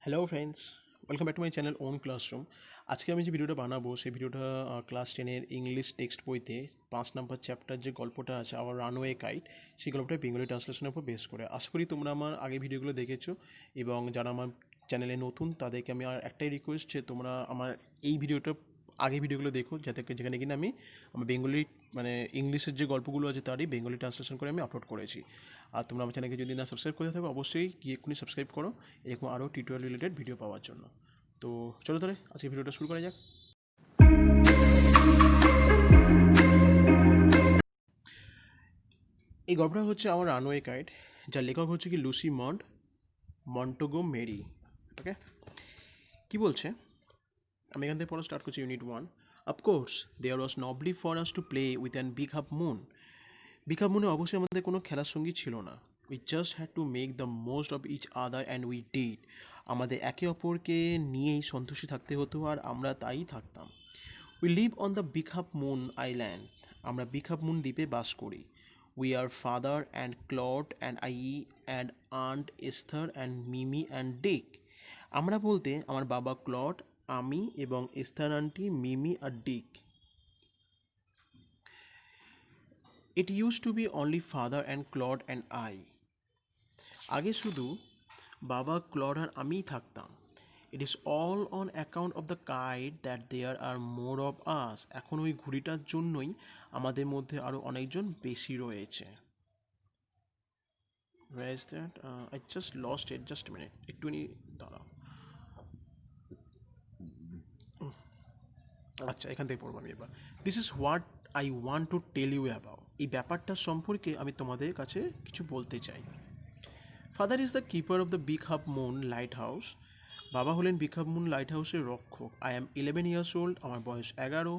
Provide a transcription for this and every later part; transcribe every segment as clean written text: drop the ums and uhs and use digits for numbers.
Hello friends, welcome back to my channel own classroom. আজকে আমি যে ভিডিওটা বানাবো সেই ভিডিওটা ক্লাস 10-এর ইংলিশ টেক্সট বইতে 5 নম্বর চ্যাপ্টার যে গল্পটা আছে আওয়ার রানওয়ে কাইট, সেই গল্পটা বেঙ্গলি ট্রান্সলেশনের উপর বেস করে। আশা করি তোমরা আমার আগে ভিডিওগুলো দেখেছো, এবং যারা আমার চ্যানেলে নতুন তাদেরকে আমি আর একটাই রিকোয়েস্ট যে তোমরা আমার এই ভিডিওটা আগে ভিডিওগুলো দেখো, যাতে যেখানে কিনা আমি আমার বেঙ্গলি মানে ইংলিশের যে গল্পগুলো আছে তারই বেঙ্গলি ট্রান্সলেশন করে আমি আপলোড করেছি। আর তোমরা আমার চ্যানেলকে যদি না সাবস্ক্রাইব করে থাকো অবশ্যই গিয়ে এক্ষুনি সাবস্ক্রাইব করো এরকম আরও টিউটোরিয়াল রিলেটেড ভিডিও পাওয়ার জন্য। তো চলো তাহলে আজকে ভিডিওটা শুরু করা যাক। এই গল্পটা হচ্ছে আমার রানওয়ে কাইট, যার লেখক হচ্ছে কি লুসি মন্টোগো মেরি। ওকে, কি বলছে আমি এখান থেকে পড়া স্টার্ট করছি। Unit 1। Of course there was nobody for us to play with an Big half Moon. Big Half মুনে অবশ্যই আমাদের কোনো খেলার সঙ্গী ছিল না। We just had to make the most of each other and we did. আমাদের একে অপরকে নিয়েই সন্তুষ্টি থাকতে হতো আর আমরা তাই থাকতাম। We live on the big half moon island. আমরা বিগ হাফ মুন দ্বীপে বাস করি। We are father and Claude and I and aunt Esther and Mimi and Dick. আমরা বলতে আমার বাবা ক্লড, আমি এবং এস্থার আন্টি, মিমি আর Dick. It use to be only father and Claude and I. আগে শুধু বাবা, ক্লড আর আমিই থাকতাম। It is all on account of the kite that there are more of us. এখন ওই ঘুড়িটার জন্যই আমাদের মধ্যে আরও অনেকজন বেশি রয়েছে। Where is that? I just lost it. Just a minute. একটুখানি দাঁড়াও। আচ্ছা, এখান থেকে পড়বো আমি এবার। This is what I want to tell you about. এই ব্যাপারটা সম্পর্কে আমি তোমাদের কাছে কিছু বলতে চাই। Father is the keeper of the big half Moon lighthouse. বাবা হলেন বিগ হাফ মুন লাইট হাউসের রক্ষক। I am 11 years old. আমার বয়স 11।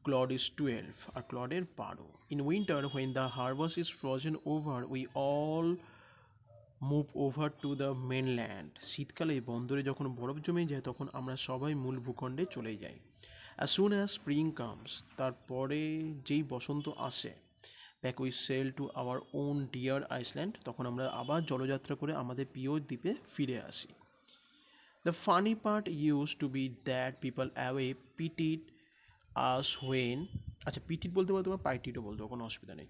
ক্লড ইজ 12 আর ক্লডের 12। In winter when the harbours is frozen over we all move over to the mainland. শীতকালে বন্দরে যখন বরফ জমে যায় তখন আমরা সবাই মূল ভূখণ্ডে চলে যাই। As soon as spring comes, তারপরে যেই বসন্ত আসে, back we sail to our own dear island, তখন আমরা আবার জলযাত্রা করে আমাদের প্রিয় দ্বীপে ফিরে আসি। The funny part use to be that people অ্যাওয়ে পিটিড আস হোয়েন, আচ্ছা পিটিড বলতে পারো, তোমার পাইটিডও বলতে পারো, কোনো অসুবিধা নেই।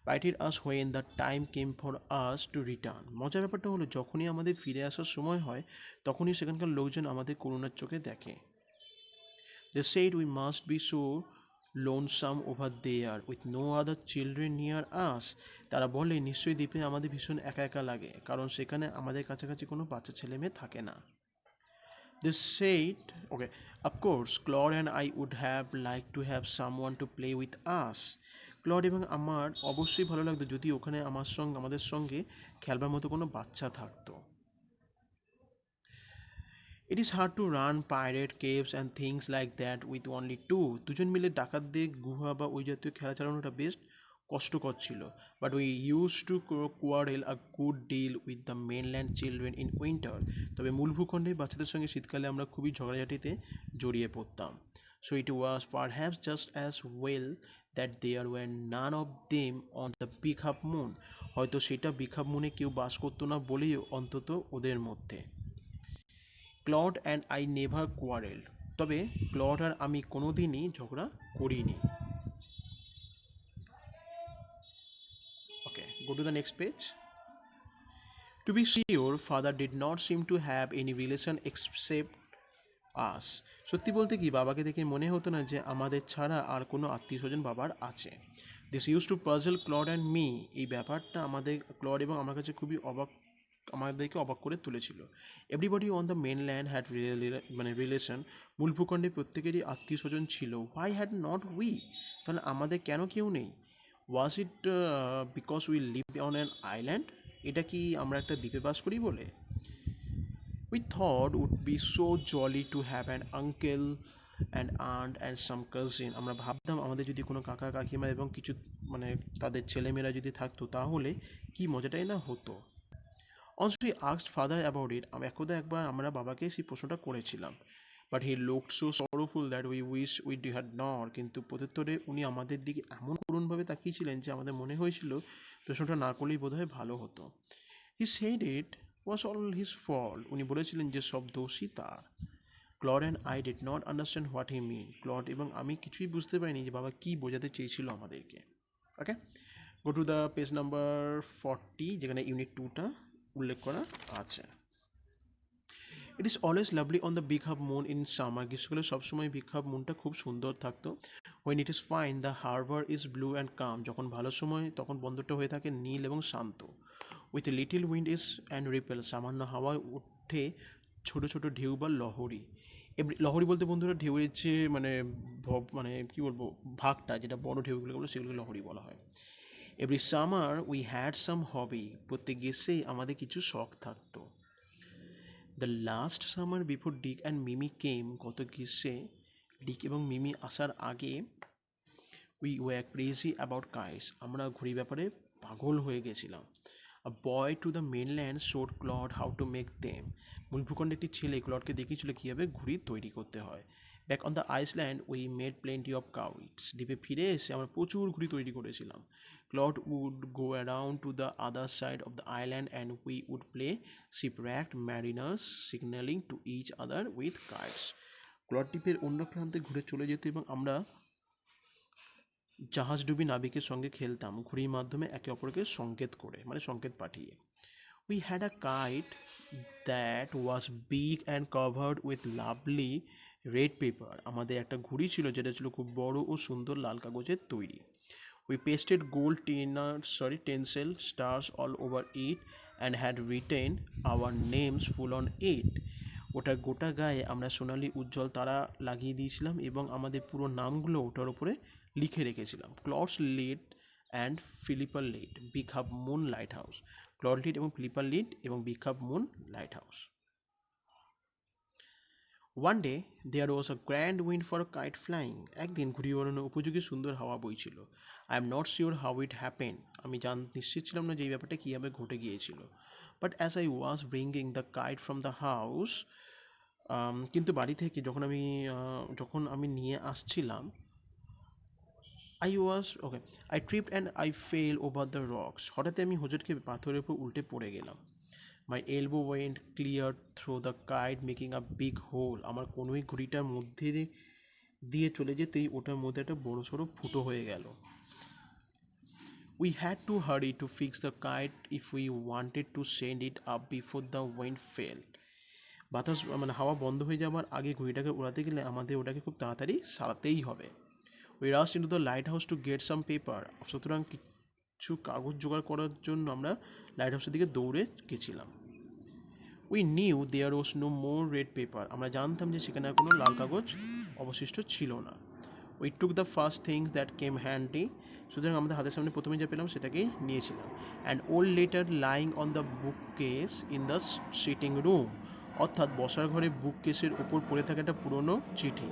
Pitied us when the time came for us to return. মজার ব্যাপারটা হলো যখনই আমাদের ফিরে আসার সময় হয় তখনই সেখানকার লোকজন আমাদের করুণার চোখে দেখে। They said we must be so lonesome over there with no other children near us. তারা বলে নিশ্চয়ই দ্বীপে আমাদের ভীষণ একা একা লাগে, কারণ সেখানে আমাদের কাছাকাছি কোনো বাচ্চা ছেলে মেয়ে থাকে না। They said, okay, of course, Claude and I would have liked to have someone to play with us. Claude এবং আমার অবশ্যই ভালো লাগতো যদি ওখানে আমাদের সঙ্গে খেলবার মতো কোনো বাচ্চা থাকতো। It is hard to run pirate caves and things like that with only two. দুজন মিলে ডাকাতদের গুহা বা ওই জাতীয় খেলা চালানোটা বেশ কষ্টকর ছিল। But we used to quarrel a good deal with the mainland children in winter. তবে মূল ভূখণ্ডে বাচ্চাদের সঙ্গে শীতকালে আমরা খুবই ঝগড়াঝাটিতে জড়িয়ে পড়তাম। So it was perhaps just as well that there were none of them on the big half moon. হয়তো সেটা বিগ হাফ মুনে কেউ বাস করতো না বলেই অন্তত ওদের মধ্যে। Claude and I never quarrel. তবে ক্লড আর আমি কোনোদিনই ঝগড়া করিনি। Okay, go to the next page. To be sure father did not seem to have any relation except us. সত্যি বলতে কি বাবাকে দেখে মনে হতো না যে আমাদের ছাড়া আর কোনো আত্মীয় স্বজন বাবার আছে। This use to puzzle Claude and me. এই ব্যাপারটা আমাদের ক্লড এবং আমার কাছে খুবই আমাদেরকে অবাক করে তুলেছিল। Everybody on the mainland had relation. মূল ভূখণ্ডে প্রত্যেকেরই আত্মীয় স্বজন ছিল। Why had not we? তাহলে আমাদের কেন কেউ নেই? Was it because we live on an island? এটা কি আমরা একটা দ্বীপে বাস করি বলে? We thought would be so jolly to have an uncle and aunt and some cousin. আমরা ভাবতাম আমাদের যদি কোনো কাকা কাকিমা এবং কিছু মানে তাদের ছেলেমেয়েরা যদি থাকতো তাহলে কি মজাটাই না হতো। Also we asked father about it. একবার আমরা বাবাকে সেই প্রশ্নটা করেছিলাম। But he looked so sorrowful that we wish we had not. কিন্তু প্রত্যুত্তরে উনি আমাদের দিকে এমন করুণভাবে তাকিয়েছিলেন যে আমাদের মনে হয়েছিল প্রশ্নটা না করলেই বোধহয় ভালো হতো। He said it was all his fault. উনি বলেছিলেন যে সব দোষই তার। Claude and I did not understand what he mean. Claude এবং আমি কিছুই বুঝতে পারিনি যে বাবা কী বোঝাতে চেয়েছিল আমাদেরকে। Okay, go to the page number 40, যেখানে ইউনিট 2টা উল্লেখ করা আছে। It is always lovely on the big half Moon in summer. গ্রীষ্মকালে সবসময় বিগ হাফ মুনটা খুব সুন্দর থাকতো। When it is fine the harbour is blue and calm. যখন ভালো সময় তখন বন্দরটা হয়ে থাকে নীল এবং শান্ত। With a little wind is and ripple. সামান্য হাওয়ায় উঠে ছোট ছোট ঢেউ বা লহরী। লহরী বলতে বন্ধুরা ঢেউয়ের যে মানে কী বলবো ভাগটা, যেটা বড় ঢেউগুলো বলে সেগুলোকে লহরী বলা হয়। Every summer we had some hobby. প্রত্যেক গ্রীষ্মেই আমাদের কিছু শখ থাকতো। The last summer before Dick and Mimi came. গত গ্রীষ্মে ডিক এবং মিমি আসার আগে we were crazy about kites. আমরা ঘুড়ির ব্যাপারে পাগল হয়ে গেছিলাম। A boy to the mainland showed Claude how to make them. মূল ভূখণ্ডে একটি ছেলে ক্লডকে দেখিয়েছিল কীভাবে ঘুড়ি তৈরি করতে হয়। Back on the island we made plenty of kites. দ্বীপে ফিরে এসে আমরা প্রচুর ঘুড়ি তৈরি করেছিলাম। Claude would go around to the other side of the island and we would play shipwrecked mariners signalling to each other with kites. Claude দ্বীপের অন্য প্রান্তে ঘুরে চলে যেত এবং আমরা জাহাজডুবি নাবিকের সঙ্গে খেলতাম, ঘুড়ির মাধ্যমে একে অপরকে সংকেত করে, মানে সংকেত পাঠিয়ে। We had a kite that was big and covered with lovely red paper. আমাদের একটা ঘুড়ি ছিল যেটা ছিল খুব বড় ও সুন্দর লাল কাগজের তৈরি। We pasted gold tinsel stars all over it and had written our names full on it. ওটার গোটা গায়ে আমরা সোনালি উজ্জ্বল তারা লাগিয়ে দিয়েছিলাম এবং আমাদের পুরো নামগুলো ওটার উপরে লিখে রেখেছিলাম। ক্লডস লিড অ্যান্ড ফিলিপার Lead Big half Moon lighthouse. Claude Lead এবং ফিলিপার লিড এবং Big half Moon lighthouse. One day there was a grand wind for kite flying. একদিন ঘুড়ি ওড়ানোর উপযোগী সুন্দর হাওয়া বইছিল। I am not sure how it happen. আমি নিশ্চিত ছিলাম না যে এই ব্যাপারটা কীভাবে ঘটে গিয়েছিল। But as I was bringing the kite from the house, কিন্তু বাড়ি থেকে যখন আমি নিয়ে আসছিলাম, I tripped and I fell over the rocks. হঠাৎ আমি হোঁচট খেয়ে পাথরের উপর উল্টে পড়ে গেলাম। My elbow went clear through the kite making a big hole. আমার কোনোই ঘুড়িটার মধ্যে দিয়ে চলে যেতেই ওটার মধ্যে একটা বড় সড়ো ফুটো হয়ে গেল। We had to hurry to fix the kite if we wanted to send it up before the wind fail. বাতাস মানে হাওয়া বন্ধ হয়ে যাওয়ার আগে ঘুড়িটাকে উড়াতে গেলে আমাদের ওটাকে খুব তাড়াতাড়ি সারাতেই হবে। We rushed into the lighthouse to get some paper. সুতরাং কিছু কাগজ জোগাড় করার জন্য আমরা লাইট হাউসের দিকে দৌড়ে গেছিলাম। We knew there was no more red paper. আমরা জানতাম যে সেখানে আর কোনো লাল কাগজ অবশিষ্ট ছিল না। We took the first things that came handy. সুতরাং আমাদের হাতের সামনে প্রথমে যা পেলাম সেটাকেই নিয়েছিলাম। And old letter lying on the bookcase in the sitting room. অর্থাৎ বসার ঘরে বুক কেসের ওপর পড়ে থাকা একটা পুরনো চিঠি।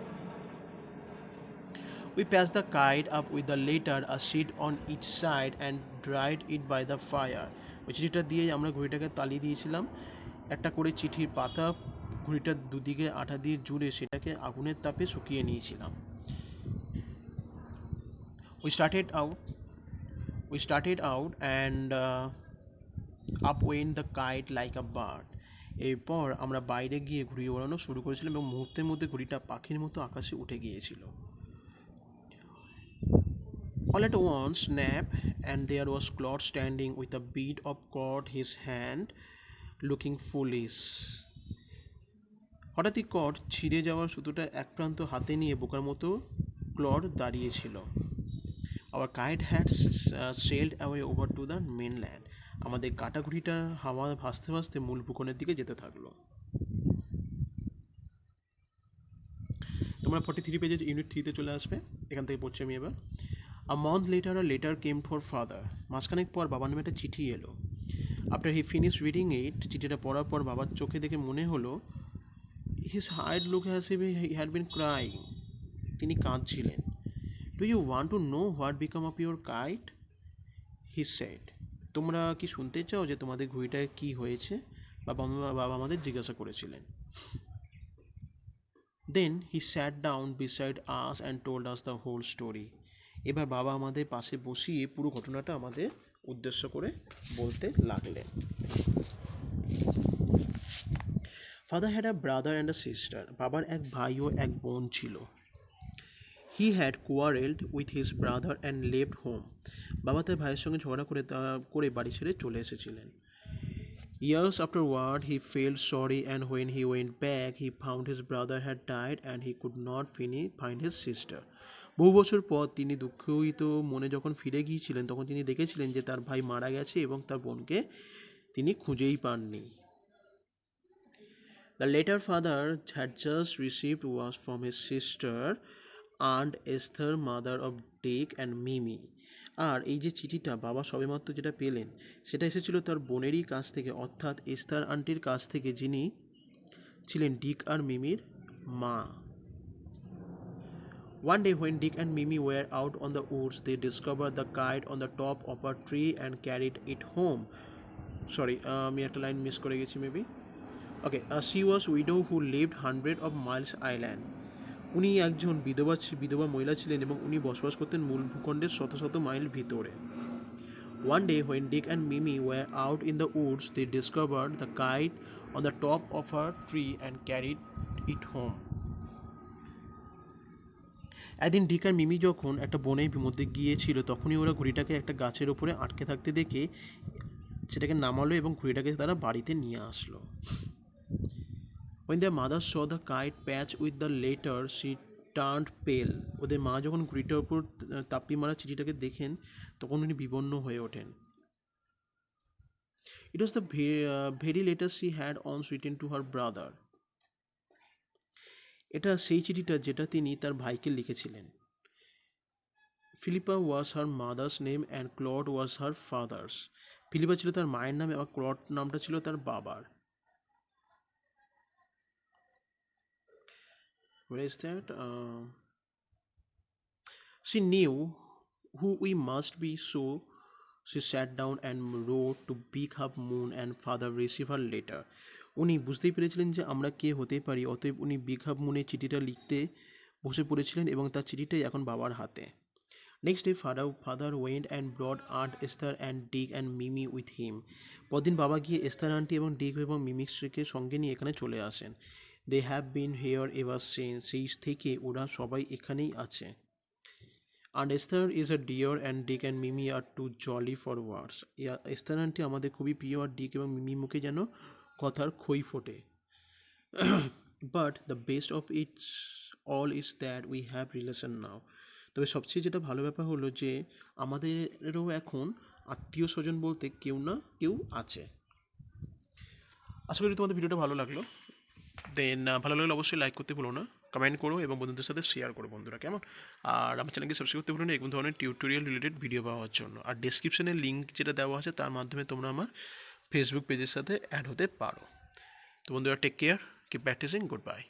We passed the kite up with the letter, a sheet on each side, and dried it by the fire. ওই চিঠিটা দিয়ে আমরা ঘড়িটাকে তালি দিয়েছিলাম। একটা করে চিঠির পাতা ঘড়িটার দুদিকে আঠা দিয়ে জুড়ে সেটাকে আগুনের তাপে শুকিয়ে নিয়েছিলাম। We started out and up went the kite like a bird. এরপর আমরা বাইরে গিয়ে ঘুড়ি ওড়ানো শুরু করেছিলাম এবং মুহূর্তের মধ্যে ঘুড়িটা পাখির মতো আকাশে উঠে গিয়েছিল। All at once, snap, and there was Claude standing with a bead of cord in his hand, looking foolish. হঠাৎই কর্ড ছিঁড়ে যাওয়ার সুতোটা এক প্রান্ত হাতে নিয়ে বোকার মতো ক্লড দাঁড়িয়েছিল। Our kite had sailed away over to the mainland. আমাদের কাটা ঘুড়িটা হাওয়া ভাসতে ভাসতে মূল ভূখণ্ডের দিকে যেতে থাকলো। তোমরা 43 পেজে ইউনিট 3তে চলে আসবে। এখান থেকে পড়ছি আমি এবার। A month later a letter came for father. মাসখানেক পর বাবার নামে একটা চিঠি এলো। After he finished reading it, চিঠিটা পড়ার পর বাবার চোখে দেখে মনে হলো his eyes looked as if he had been crying. তিনি কাঁদছিলেন। Do you want to know what become of your kite? He said. তোমরা কি শুনতে চাও যে তোমাদের ঘুড়িটার কি হয়েছে? বাবা আমাদের জিজ্ঞাসা করেছিলেন। Then he sat down beside us and told us the whole story. এবার বাবা আমাদের পাশে বসিয়ে পুরো ঘটনাটা আমাদের উদ্দেশ্য করে বলতে লাগলেন। Father had a brother and a sister. বাবার এক ভাই ও এক বোন ছিল. He had quarreled with his brother and left home. বাবা তার ভাইয়ের সঙ্গে ঝগড়া করে বাড়ি ছেড়ে চলে এসেছিলেন. Years afterward, he felt sorry, and when he went back, he found his brother had died and he could not find his sister. বহু বছর পর তিনি দুঃখিত মনে যখন ফিরে গিয়েছিলেন তখন তিনি দেখেছিলেন যে তার ভাই মারা গেছে এবং তার বোনকে তিনি খুঁজেই পাননি. The letter father had just received was from his sister, Aunt Esther, mother of Dick and Mimi. আর এই যে চিঠিটা বাবা সবেমাত্র যেটা পেলেন সেটা এসেছিল তার বোনেরই কাছ থেকে, অর্থাৎ এস্থার আন্টির কাছ থেকে, যিনি ছিলেন ডিক আর মিমির মা. One day when Dick and Mimi were out on the woods, they discovered the kite on the top of a tree and carried it home. Sorry, আমি একটা লাইন মিস করে গেছি maybe. Okay, she was widow who lived hundred of miles island. উনি একজন বিধবা মহিলা ছিলেন এবং উনি বসবাস করতেন মূল ভূখণ্ডের শত শত মাইল ভিতরে. One day when Dick and Mimi were out in the woods, they discovered the kite on the top of a tree and carried it home. একদিন ডিক আর মিমি যখন একটা বনের মধ্যে গিয়েছিল তখনই ওরা ঘুড়িটাকে একটা গাছের ওপরে আটকে থাকতে দেখে সেটাকে নামালো এবং ঘুড়িটাকে তারা বাড়িতে নিয়ে আসলো. When their mother saw the kite patch with the letter, she turned pale. ওদের মা যখন ঘুড়িটার উপর তাপ্পি মারা চিঠিটাকে দেখেন তখন উনি বিবর্ণ হয়ে ওঠেন. It was the very letter she had once written to her brother. এটা সেই চিঠিটা যেটা তিনি তার ভাইকে লিখেছিলেন. Philippa was her mother's name and Claude was her father's. Philippa ছিল তার মায়ের নাম এবং ক্লড নামটা ছিল তার বাবার. Where is that? She knew who we must be, so she sat down and wrote to Big Half Moon and father received her letter. উনি বুঝতেই পেরেছিলেন যে আমরা কে হতে পারি, অতএব উনি বিগ হাফ মুনের চিঠিটা লিখতে বসে পড়েছিলেন এবং তার চিঠিটাই এখন বাবার হাতে. Next day, father went and brought Aunt Esther and Dick and Mimi with him. পরদিন বাবা গিয়ে এস্থার আন্টি এবং ডিক এবং মিমিকে সঙ্গে নিয়ে এখানে চলে আসেন. They have been here ever since. সেই থেকে ওরা সবাই এখানেই আছে. Aunt Esther is a dear and Dick and Mimi are too jolly for words. Esther aunty আমাদের খুবই প্রিয় আর ডিক এবং মিমি মুখে যেন কথার খই ফোটে. But the best of it all is that we have relation now. তবে সবচেয়ে যেটা ভালো ব্যাপার হলো যে আমাদেরও এখন আত্মীয় স্বজন বলতে কেউ না কেউ আছে. আশা করি তোমাদের ভিডিওটা ভালো লাগলো. ভালো লাগলে অবশ্যই লাইক করতে ভুলো না, কমেন্ট করো এবং বন্ধুদের সাথে শেয়ার করো বন্ধুরা, কেমন? আর আমার চ্যানেলকে সাবস্ক্রাইব করতে ভুলো না এরকম ধরনের টিউটোরিয়াল রিলেটেড ভিডিও পাওয়ার জন্য. আর ডেসক্রিপশনে লিঙ্ক যেটা দেওয়া আছে তার মাধ্যমে তোমরা আমার ফেসবুক পেজের সাথে অ্যাড হতে পারো. তো বন্ধুরা, take care, keep practising, good bye.